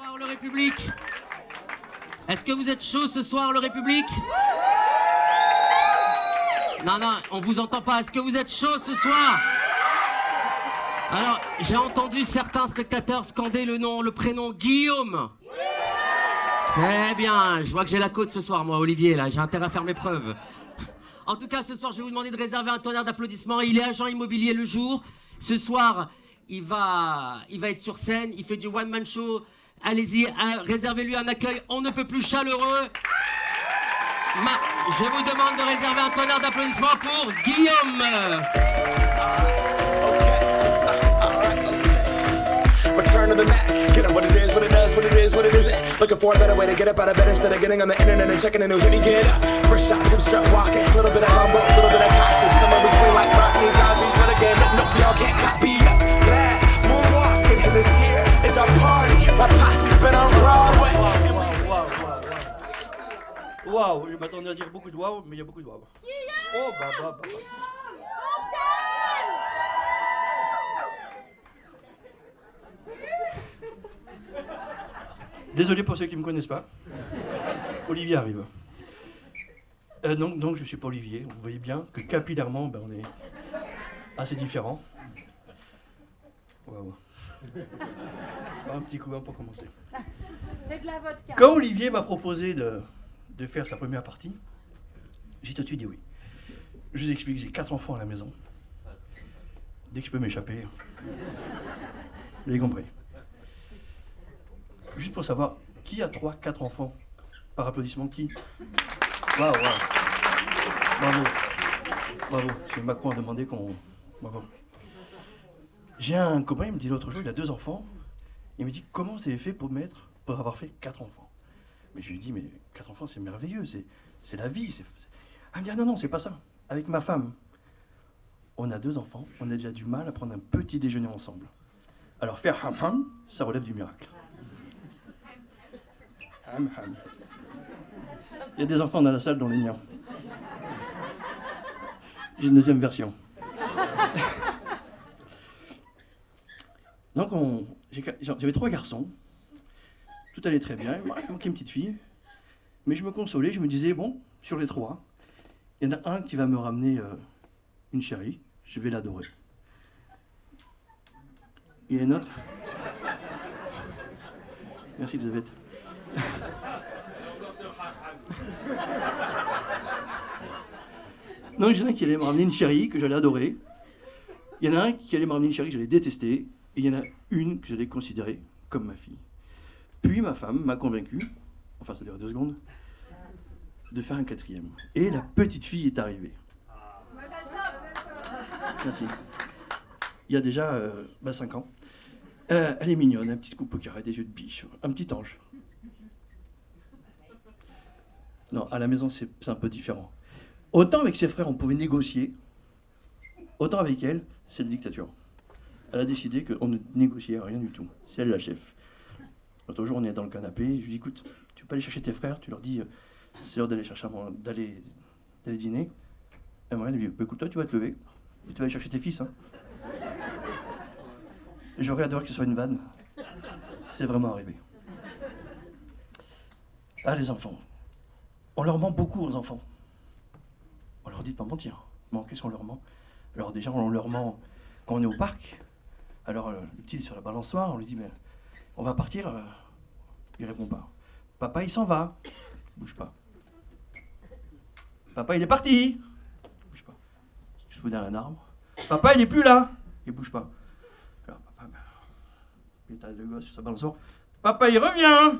soir, le République? Est-ce que vous êtes chaud ce soir, le République? Non, on vous entend pas. Est-ce que vous êtes chaud ce soir? Alors, j'ai entendu certains spectateurs scander le prénom Guillaume. Très bien, je vois que j'ai la côte ce soir, moi, Olivier, là, j'ai intérêt à faire mes preuves. En tout cas, ce soir, je vais vous demander de réserver un tonnerre d'applaudissements. Il est agent immobilier le jour. Ce soir, il va être sur scène, il fait du one-man show. Allez-y, réservez-lui un accueil on ne peut plus chaleureux. Je vous demande de réserver un tonnerre d'applaudissements pour Guillaume. Return to the Mac, get up what it is, what it does, what it is, what it isn't. Looking for a better way to get up out of bed instead of getting on the internet and checking a new hit. Me get up, first shot, hip strut walking, a little bit of humble, a little bit of cautious, somewhere between like Rocky and Cosby's for the game. Nope, y'all can't copy up. Bad moonwalking, and this here is our party. My posse's been on Broadway. Waouh, je m'attendais à dire beaucoup de waouh, mais il y a beaucoup de waouh. Oh, bah. Désolé pour ceux qui ne me connaissent pas. Olivier arrive. Donc je ne suis pas Olivier. Vous voyez bien que capillairement, on est assez différents. Waouh. Un petit coup pour commencer. C'est de la vodka. Quand Olivier m'a proposé de faire sa première partie, j'ai tout de suite dit oui. Je vous explique, j'ai 4 enfants à la maison. Dès que je peux m'échapper, vous avez compris. Juste pour savoir, qui a 3-4 enfants? Par applaudissement, qui? Waouh. Bravo. M. Macron a demandé qu'on... Bravo. J'ai un copain, il me dit l'autre jour, il a 2 enfants. Il me dit, comment vous avez fait pour avoir fait 4 enfants? Mais je lui dis, mais 4 enfants, c'est merveilleux, c'est la vie. Elle me dit, ah non, c'est pas ça. Avec ma femme, on a 2 enfants, on a déjà du mal à prendre un petit déjeuner ensemble. Alors faire ham-ham, ça relève du miracle. Ham-ham. Il y a des enfants dans la salle, dont les miens. J'ai une deuxième version. Donc, j'avais 3 garçons. Tout allait très bien. Il manquait une petite fille. Mais je me consolais. Je me disais, bon, sur les 3, il y en a un qui va me ramener une chérie. Je vais l'adorer. Il y a une autre. Merci, Elisabeth. Non, il y en a un qui allait me ramener une chérie que j'allais adorer. Il y en a un qui allait me ramener une chérie que j'allais détester. Et il y en a une que j'allais considérer comme ma fille. Puis ma femme m'a convaincu, enfin ça dure 2 secondes, de faire un 4e. Et la petite fille est arrivée. Merci. Il y a déjà 5 ans. Elle est mignonne, un petit coupe au carré, des yeux de biche, un petit ange. Non, à la maison c'est un peu différent. Autant avec ses frères on pouvait négocier, autant avec elle, c'est la dictature. Elle a décidé qu'on ne négociait rien du tout. C'est elle la chef. L'autre jour, on est dans le canapé. Je lui dis, écoute, tu peux aller chercher tes frères. Tu leur dis, c'est l'heure d'aller dîner. Et moi, elle lui dit, écoute, toi, tu vas te lever. Et tu vas aller chercher tes fils. Hein. J'aurais adoré que ce soit une vanne. C'est vraiment arrivé. Ah, les enfants. On leur ment beaucoup aux enfants. On leur dit de pas mentir. Bon, qu'est-ce qu'on leur ment? Alors déjà, on leur ment quand on est au parc. Alors, le petit est sur la balançoire, on lui dit, mais on va partir. Il répond pas. Papa, il s'en va. Il bouge pas. Papa, il est parti. Il bouge pas. Il se fout derrière un arbre. Papa, il est plus là. Il bouge pas. Alors, papa, il est à 2 gosses sur sa balançoire. Papa, il revient.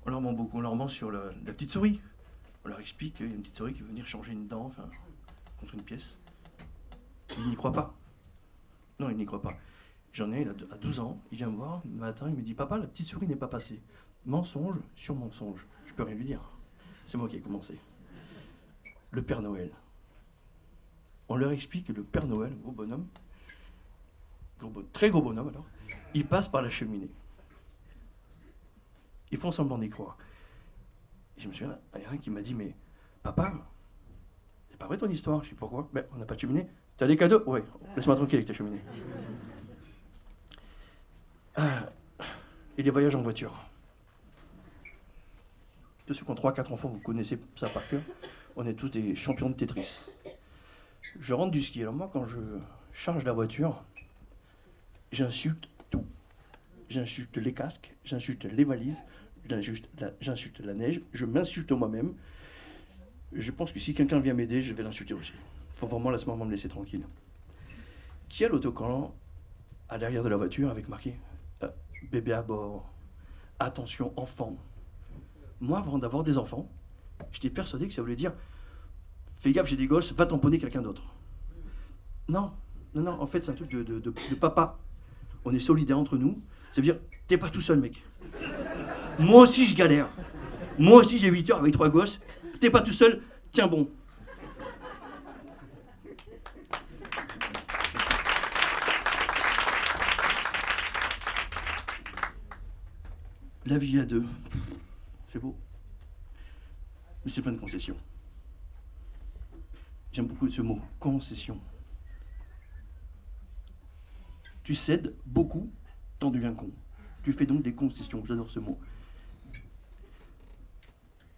On leur ment beaucoup. On leur ment sur la petite souris. On leur explique qu'il y a une petite souris qui veut venir changer une dent, contre une pièce. Ils n'y croient pas. Non, il n'y croit pas. J'en ai à 12 ans, il vient me voir le matin, il me dit « Papa, la petite souris n'est pas passée. » Mensonge sur mensonge. Je peux rien lui dire. C'est moi qui ai commencé. Le Père Noël. On leur explique que le Père Noël, gros bonhomme, très gros bonhomme alors, il passe par la cheminée. Ils font semblant d'y croire. Et je me souviens, il y a un qui m'a dit « Mais papa, c'est pas vrai ton histoire ?» Je dis « Pourquoi ?»« Ben, on n'a pas de cheminée. »« T'as des cadeaux ?»« Ouais, laisse-moi tranquille avec ta cheminée. » et les voyages en voiture. Tous ceux qui ont 3-4 enfants, vous connaissez ça par cœur. On est tous des champions de Tetris. Je rentre du ski. Alors moi, quand je charge la voiture, j'insulte tout. J'insulte les casques, j'insulte les valises, j'insulte la neige, je m'insulte moi-même. Je pense que si quelqu'un vient m'aider, je vais l'insulter aussi. Il faut vraiment à ce moment me laisser tranquille. Qui a l'autocollant à l'arrière de la voiture avec marqué bébé à bord, attention enfant. Moi, avant d'avoir des enfants, j'étais persuadé que ça voulait dire fais gaffe, j'ai des gosses, va tamponner quelqu'un d'autre. Non, en fait, c'est un truc de papa. On est solidaires entre nous. Ça veut dire, t'es pas tout seul, mec. Moi aussi, je galère. Moi aussi, j'ai 8 heures avec 3 gosses. T'es pas tout seul, tiens bon. La vie à deux, c'est beau. Mais c'est plein de concessions. J'aime beaucoup ce mot, concession. Tu cèdes beaucoup, t'en deviens con. Tu fais donc des concessions, j'adore ce mot.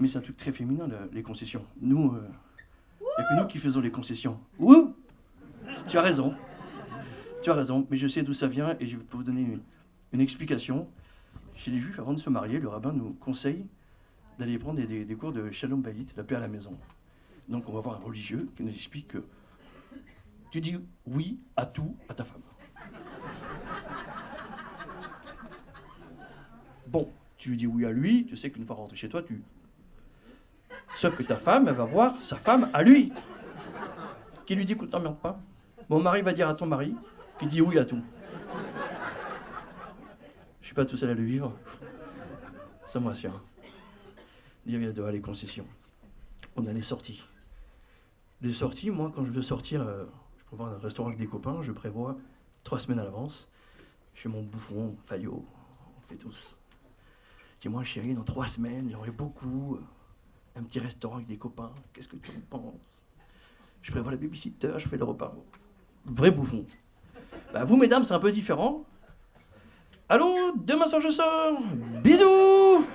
Mais c'est un truc très féminin, les concessions. Nous, il n'y a que nous qui faisons les concessions. Ouh, tu as raison, mais je sais d'où ça vient et je peux vous donner une explication. Chez les Juifs, avant de se marier, le rabbin nous conseille d'aller prendre des cours de Shalom Bayit, la paix à la maison. Donc on va voir un religieux qui nous explique que tu dis oui à tout à ta femme. Bon, tu lui dis oui à lui, tu sais qu'une fois rentré chez toi, Sauf que ta femme, elle va voir sa femme à lui, qui lui dit écoute, t'emmerdes pas. Mon mari va dire à ton mari qu'il dit oui à tout. Je suis pas tout seul à le vivre. Ça me rassure. Il y a dehors les concessions. On a les sorties. Les sorties, moi, quand je veux sortir, je prévois un restaurant avec des copains, je prévois 3 semaines à l'avance. Je fais mon bouffon, Fayot, on fait tous. Dis-moi, chérie, dans 3 semaines, j'aurai beaucoup. Un petit restaurant avec des copains, qu'est-ce que tu en penses? Je prévois la babysitter, je fais le repas. Vrai bouffon. Bah, vous, mesdames, c'est un peu différent. Allô, demain soir je sors. Bisous.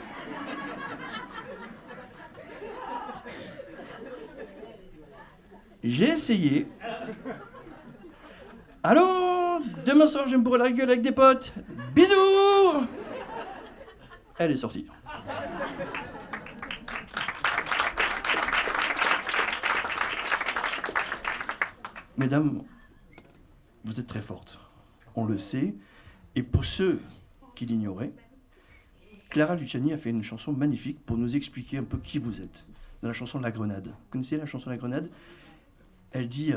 J'ai essayé. Allô, demain soir je me bourre la gueule avec des potes. Bisous. Elle est sortie. Mesdames, vous êtes très fortes. On le sait. Et pour ceux qui l'ignoraient, Clara Luciani a fait une chanson magnifique pour nous expliquer un peu qui vous êtes. Dans la chanson La Grenade. Vous connaissez la chanson La Grenade? Elle dit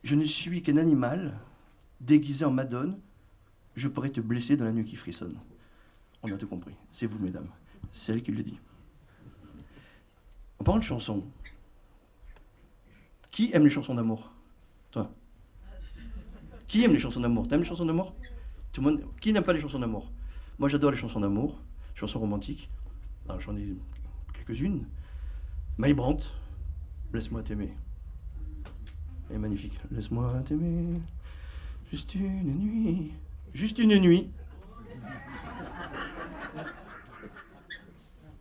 je ne suis qu'un animal déguisé en madone. Je pourrais te blesser dans la nuit qui frissonne. On a tout compris. C'est vous, mesdames. C'est elle qui le dit. En parlant de chansons, qui aime les chansons d'amour? Toi. Qui aime les chansons d'amour? T'aimes les chansons d'amour? Tout le monde. Qui n'aime pas les chansons d'amour? Moi, j'adore les chansons d'amour, chansons romantiques. Alors, j'en ai quelques-unes. May Brandt, Laisse-moi t'aimer. Elle est magnifique. Laisse-moi t'aimer. Juste une nuit. Juste une nuit.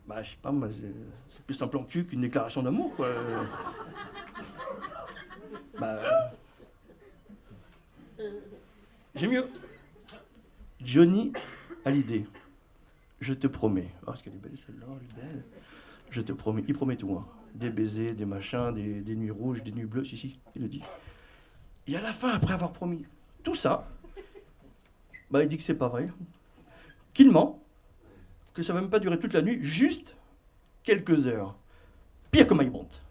Bah, je sais pas, moi, c'est plus simple en cul qu'une déclaration d'amour, quoi. Bah. J'ai mieux. Johnny Hallyday. Je te promets. Oh, est-ce qu'elle est belle celle-là? Elle est belle. Je te promets. Il promet tout, hein. Des baisers, des machins, des nuits rouges, des nuits bleues, si, il le dit. Et à la fin, après avoir promis tout ça, bah, il dit que c'est pas vrai. Qu'il ment. Que ça va même pas durer toute la nuit, juste quelques heures. Pire que May Brandt.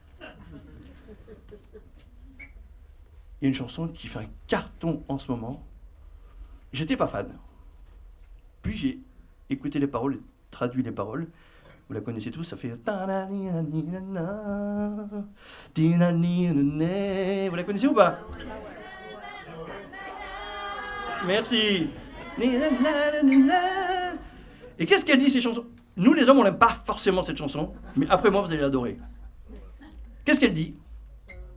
Il y a une chanson qui fait un carton en ce moment. J'étais pas fan. Puis j'ai écouté les paroles, traduit les paroles. Vous la connaissez tous, ça fait... Vous la connaissez ou pas? Merci. Et qu'est-ce qu'elle dit, ces chansons? Nous, les hommes, on n'aime pas forcément cette chanson, mais après moi, vous allez l'adorer. Qu'est-ce qu'elle dit?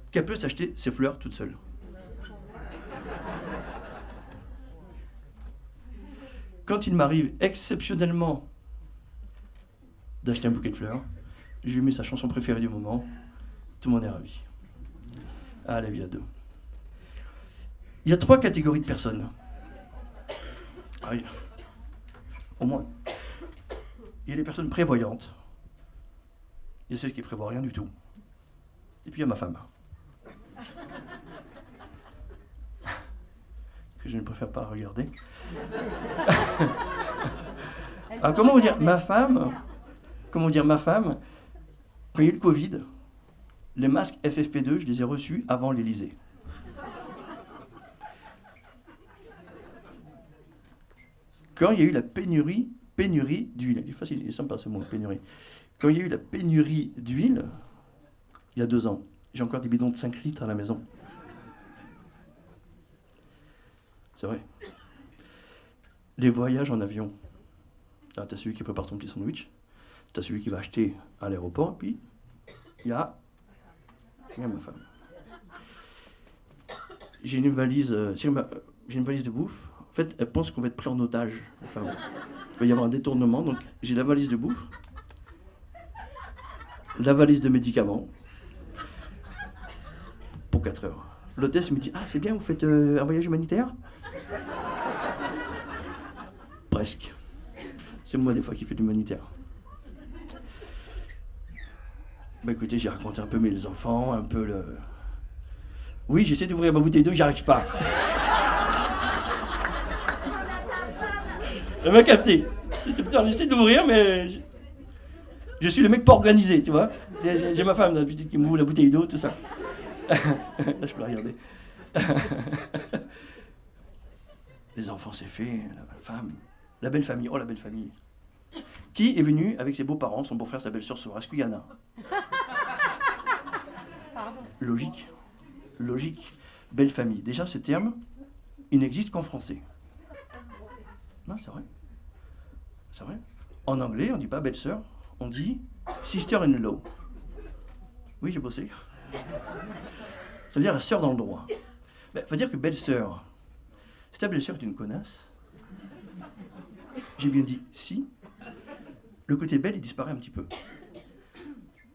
Qu'elle peut s'acheter ses fleurs toute seule. Quand il m'arrive exceptionnellement d'acheter un bouquet de fleurs, je lui mets sa chanson préférée du moment, tout le monde est ravi. Ah, la vie à deux. Il y a 3 catégories de personnes. Ah oui, au moins. Il y a les personnes prévoyantes, il y a celles qui ne prévoient rien du tout, et puis il y a ma femme. Que je ne préfère pas regarder. Alors, comment vous dire, ma femme, quand il y a eu le Covid, les masques FFP2, je les ai reçus avant l'Élysée. Quand il y a eu la pénurie d'huile, il est facile, il est sympa ce mot, pénurie. Quand il y a eu la pénurie d'huile, il y a 2 ans, j'ai encore des bidons de 5 litres à la maison. C'est vrai. Les voyages en avion. Ah, t'as celui qui prépare son petit sandwich, t'as celui qui va acheter à l'aéroport, et puis il y a ma femme. J'ai une valise de bouffe. En fait, elle pense qu'on va être pris en otage. Enfin, il va y avoir un détournement, donc j'ai la valise de bouffe, la valise de médicaments, pour 4 heures. L'hôtesse me dit « Ah, c'est bien, vous faites un voyage humanitaire ?» Presque. C'est moi des fois qui fais de l'humanitaire. Bah écoutez, j'ai raconté un peu mes enfants, un peu le... Oui, j'essaie d'ouvrir ma bouteille d'eau, j'y arrive pas. Elle m'a capté. J'essaie d'ouvrir, mais... Je suis le mec pas organisé, tu vois. J'ai ma femme d'habitude qui m'ouvre la bouteille d'eau, tout ça. Là, je peux la regarder. Les enfants, c'est fait, la femme... La belle famille, oh la belle famille. Qui est venu avec ses beaux-parents, son beau-frère, sa belle-sœur ce soir? Est-ce qu'il y en a? Logique. Belle famille. Déjà, ce terme, il n'existe qu'en français. Non, c'est vrai. C'est vrai. En anglais, on ne dit pas belle-sœur, on dit sister-in-law. Oui, j'ai bossé. Ça veut dire la sœur dans le droit. Il faut dire que belle-sœur, si ta belle-sœur est une connasse, j'ai bien dit si, le côté belle, il disparaît un petit peu.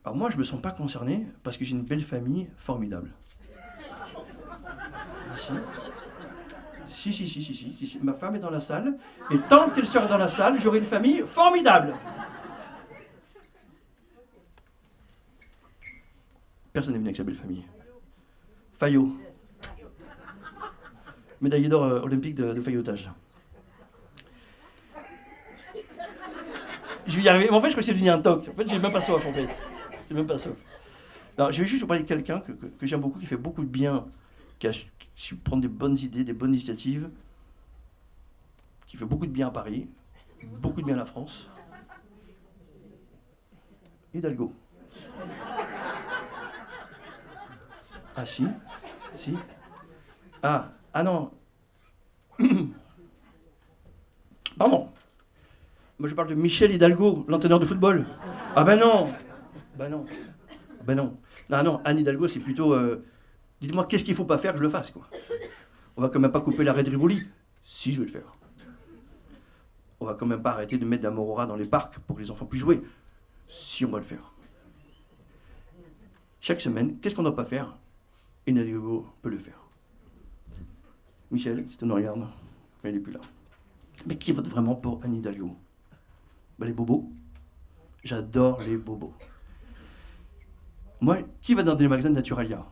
Alors moi, je ne me sens pas concerné parce que j'ai une belle famille formidable. Si. Ma femme est dans la salle, et tant qu'elle sera dans la salle, j'aurai une famille formidable. Personne n'est venu avec sa belle famille. Fayot. Médaillé d'or olympique de faillotage. Je vais y arriver. Mais en fait, je crois que c'est devenu un toc. En fait, j'ai même pas soif, en fait. C'est même pas soif. Alors, je vais juste vous parler de quelqu'un que j'aime beaucoup, qui fait beaucoup de bien, qui a su prendre des bonnes idées, des bonnes initiatives, qui fait beaucoup de bien à Paris, beaucoup de bien à la France. Hidalgo. Ah si. Ah non. Pardon. Moi je parle de Michel Hidalgo, l'entraîneur de football. Ah ben non. Non, Anne Hidalgo c'est plutôt... dites-moi qu'est-ce qu'il faut pas faire que je le fasse, quoi. On va quand même pas couper l'arrêt de Rivoli. Si, je vais le faire. On va quand même pas arrêter de mettre de la morora dans les parcs pour que les enfants puissent jouer. Si, on va le faire. Chaque semaine, qu'est-ce qu'on ne doit pas faire? Et Anne Hidalgo peut le faire. Michel, si tu nous regardes, elle n'est plus là. Mais qui vote vraiment pour Anne Hidalgo? Ben, les bobos. J'adore les bobos. Moi, qui va dans des magasins de Naturalia?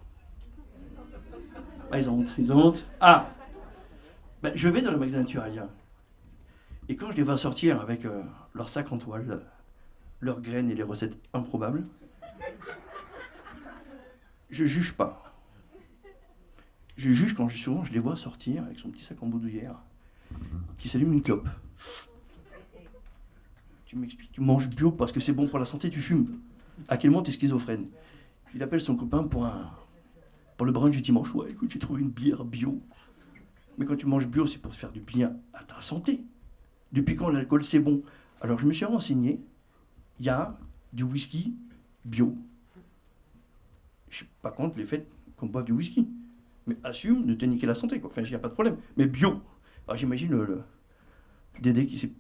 Ah, ils ont honte. Ah ben, je vais dans le magasin Naturalia. Et quand je les vois sortir avec leur sac en toile, leurs graines et les recettes improbables, je juge pas. Je juge quand souvent je les vois sortir avec son petit sac en boudouillère, qui s'allume une clope. Tu m'expliques, tu manges bio parce que c'est bon pour la santé, tu fumes. À quel moment t'es schizophrène? Il appelle son copain pour le brunch du dimanche. Ouais, écoute, j'ai trouvé une bière bio. Mais quand tu manges bio, c'est pour faire du bien à ta santé. Depuis quand l'alcool, c'est bon? Alors je me suis renseigné, il y a du whisky bio. Je suis pas contre les faits qu'on boive du whisky. Mais assume de te niquer la santé, quoi. Enfin, il n'y a pas de problème. Mais bio. Alors j'imagine Dédé qui s'est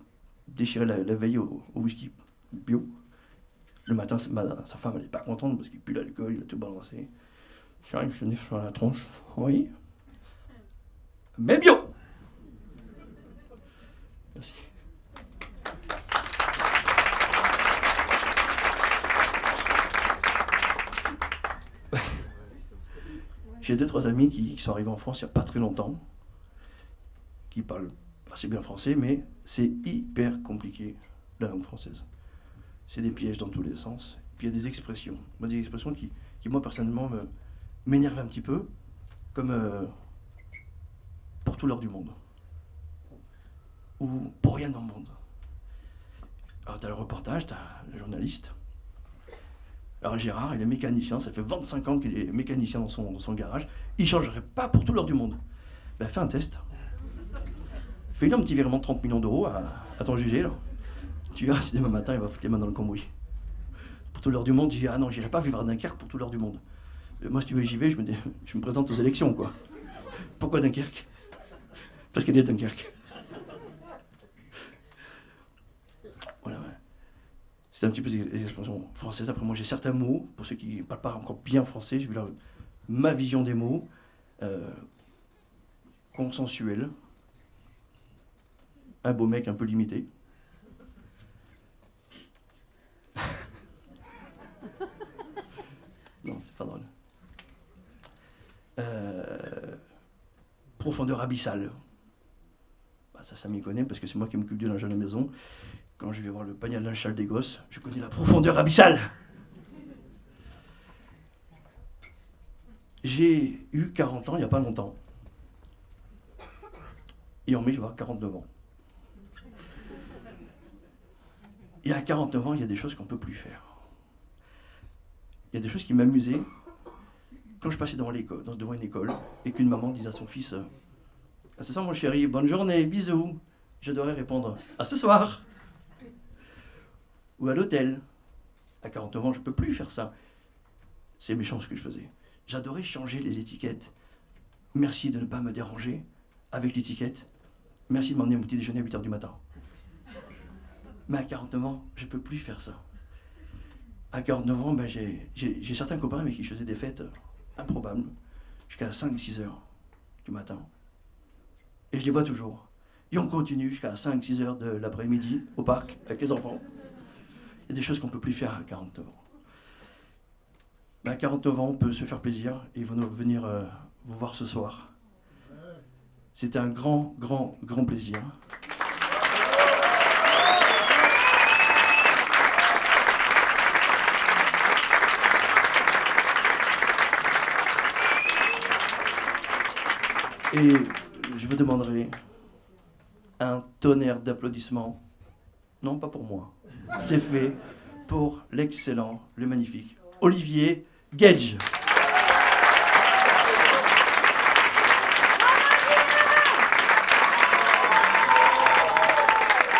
déchiré la veille au whisky bio. Le matin, sa femme, elle n'est pas contente parce qu'il pue l'alcool, il a tout balancé. J'arrive, je dis sur la tronche. Oui. Mais bio. Merci. J'ai 2-3 amis qui sont arrivés en France il n'y a pas très longtemps, qui parlent assez bien français, mais c'est hyper compliqué, la langue française. C'est des pièges dans tous les sens. Puis il y a des expressions. Moi, des expressions qui moi, personnellement, m'énervent un petit peu, comme pour tout l'or du monde. Ou pour rien au monde. Alors, t'as le reportage, t'as le journaliste. Alors, Gérard, il est mécanicien, ça fait 25 ans qu'il est mécanicien dans son garage. Il ne changerait pas pour tout l'or du monde. Ben, fais un test. Fais-lui un petit virement de 30 millions d'euros à ton GG, là. Tu verras si demain matin, il va foutre les mains dans le cambouis. Pour tout l'heure du monde, je dis, ah non, j'irai pas vivre à Dunkerque pour tout l'heure du monde. Moi, si tu veux, j'y vais, je me présente aux élections, quoi. Pourquoi Dunkerque? Parce qu'elle est Dunkerque. Voilà, ouais. C'est un petit peu les expressions françaises. Après, moi, j'ai certains mots, pour ceux qui ne parlent pas encore bien français, j'ai vu ma vision des mots, consensuel, un beau mec un peu limité. Non, c'est pas drôle. Profondeur abyssale. Bah, ça m'y connaît parce que c'est moi qui m'occupe du linge à la maison. Quand je vais voir le panier de linge sale des gosses, je connais la profondeur abyssale. J'ai eu 40 ans il n'y a pas longtemps. Et en mai, je vais avoir 49 ans. Et à 49 ans, il y a des choses qu'on ne peut plus faire. Il y a des choses qui m'amusaient quand je passais devant une école et qu'une maman disait à son fils « À ce soir, mon chéri, bonne journée, bisous ». J'adorais répondre « À ce soir ». Ou à l'hôtel. À 49 ans, je ne peux plus faire ça. C'est méchant ce que je faisais. J'adorais changer les étiquettes. Merci de ne pas me déranger avec l'étiquette. Merci de m'emmener mon petit déjeuner à 8h du matin. Mais à 49 ans, je ne peux plus faire ça. À 49 ans, ben j'ai certains copains avec qui je faisais des fêtes improbables, jusqu'à 5-6 heures du matin. Et je les vois toujours. Et on continue jusqu'à 5-6 heures de l'après-midi au parc avec les enfants. Il y a des choses qu'on ne peut plus faire à 49 ans. Ben à 49 ans, on peut se faire plaisir et ils vont venir vous voir ce soir. C'était un grand, grand, grand plaisir. Et je vous demanderai un tonnerre d'applaudissements. Non, pas pour moi. C'est fait pour l'excellent, le magnifique Olivier Gage.